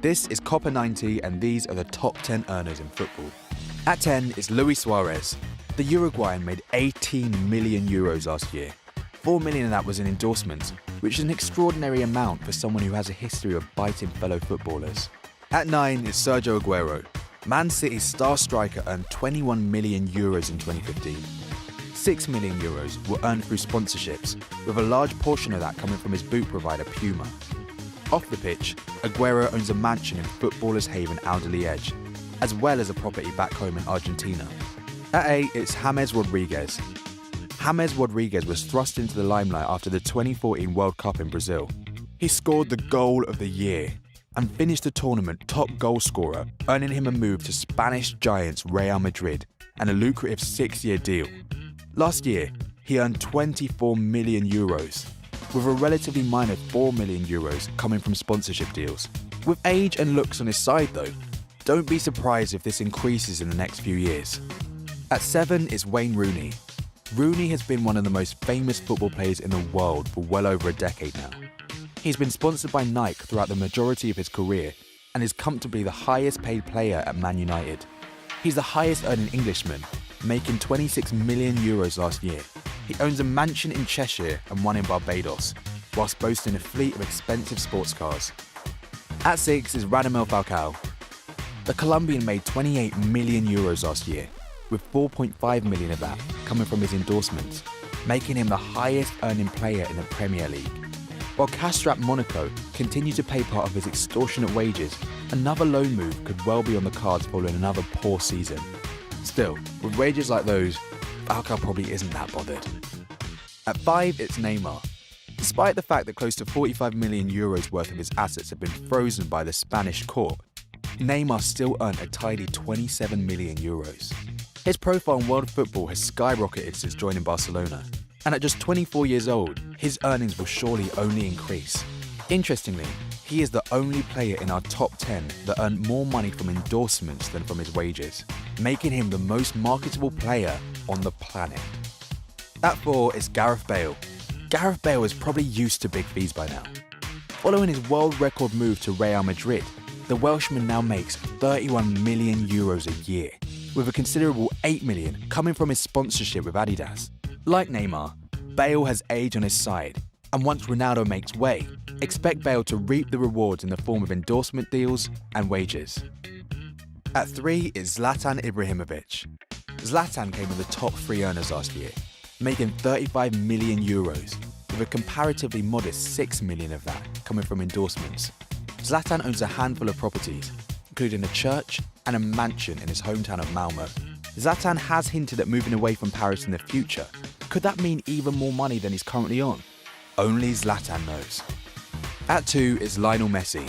This is Copper 90 and these are the top 10 earners in football. At 10 is Luis Suarez. The Uruguayan made 18 million euros last year. 4 million of that was in endorsements, which is an extraordinary amount for someone who has a history of biting fellow footballers. At 9 is Sergio Aguero. Man City's star striker earned 21 million euros in 2015. 6 million euros were earned through sponsorships, with a large portion of that coming from his boot provider Puma. Off the pitch, Aguero owns a mansion in Footballers' Haven, Alderley, as well as a property back home in Argentina. At 8, it's James Rodriguez. James Rodriguez was thrust into the limelight after the 2014 World Cup in Brazil. He scored the goal of the year and finished the tournament top goal scorer, earning him a move to Spanish giants Real Madrid and a lucrative 6-year deal. Last year, he earned 24 million euros, with a relatively minor 4 million euros coming from sponsorship deals. With age and looks on his side though, don't be surprised if this increases in the next few years. At 7 is Wayne Rooney. Rooney has been one of the most famous football players in the world for well over a decade now. He's been sponsored by Nike throughout the majority of his career and is comfortably the highest paid player at Man United. He's the highest earning Englishman, making 26 million euros last year. He owns a mansion in Cheshire and one in Barbados, whilst boasting a fleet of expensive sports cars. At 6 is Radamel Falcao. The Colombian made 28 million euros last year, with 4.5 million of that coming from his endorsements, making him the highest earning player in the Premier League. While cash-strapped Monaco continued to pay part of his extortionate wages, another loan move could well be on the cards following another poor season. Still, with wages like those, Falcao probably isn't that bothered. At 5, it's Neymar. Despite the fact that close to 45 million euros worth of his assets have been frozen by the Spanish court, Neymar still earned a tidy 27 million euros. His profile in world football has skyrocketed since joining Barcelona, and at just 24 years old, his earnings will surely only increase. Interestingly, he is the only player in our top 10 that earned more money from endorsements than from his wages, making him the most marketable player on the planet. At 4 is Gareth Bale. Gareth Bale is probably used to big fees by now. Following his world record move to Real Madrid, the Welshman now makes 31 million euros a year, with a considerable 8 million coming from his sponsorship with Adidas. Like Neymar, Bale has age on his side, and once Ronaldo makes way, expect Bale to reap the rewards in the form of endorsement deals and wages. At 3 is Zlatan Ibrahimovic. Zlatan came in the top 3 earners last year, making 35 million euros, with a comparatively modest 6 million of that coming from endorsements. Zlatan owns a handful of properties, including a church and a mansion in his hometown of Malmo. Zlatan has hinted at moving away from Paris in the future. Could that mean even more money than he's currently on? Only Zlatan knows. At 2 is Lionel Messi.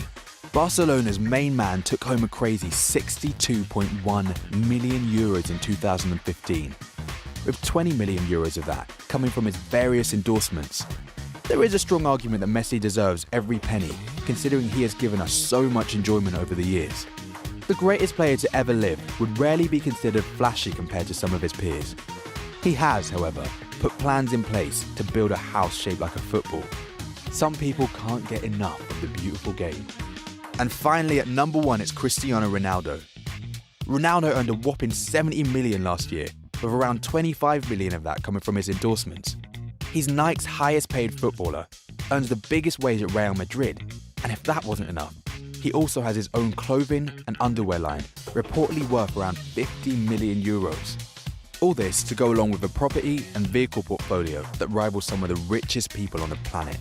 Barcelona's main man took home a crazy 62.1 million euros in 2015, with 20 million euros of that coming from his various endorsements. There is a strong argument that Messi deserves every penny, considering he has given us so much enjoyment over the years. The greatest player to ever live would rarely be considered flashy compared to some of his peers. He has, however, put plans in place to build a house shaped like a football. Some people can't get enough of the beautiful game. And finally, at number 1, it's Cristiano Ronaldo. Ronaldo earned a whopping 70 million last year, with around 25 million of that coming from his endorsements. He's Nike's highest paid footballer, earns the biggest wage at Real Madrid, and if that wasn't enough, he also has his own clothing and underwear line, reportedly worth around 50 million euros. All this to go along with a property and vehicle portfolio that rivals some of the richest people on the planet.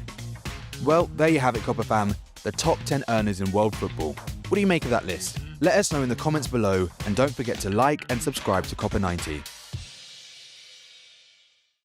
Well, there you have it, Copper fam, the top 10 earners in world football. What do you make of that list? Let us know in the comments below, and don't forget to like and subscribe to Copper 90.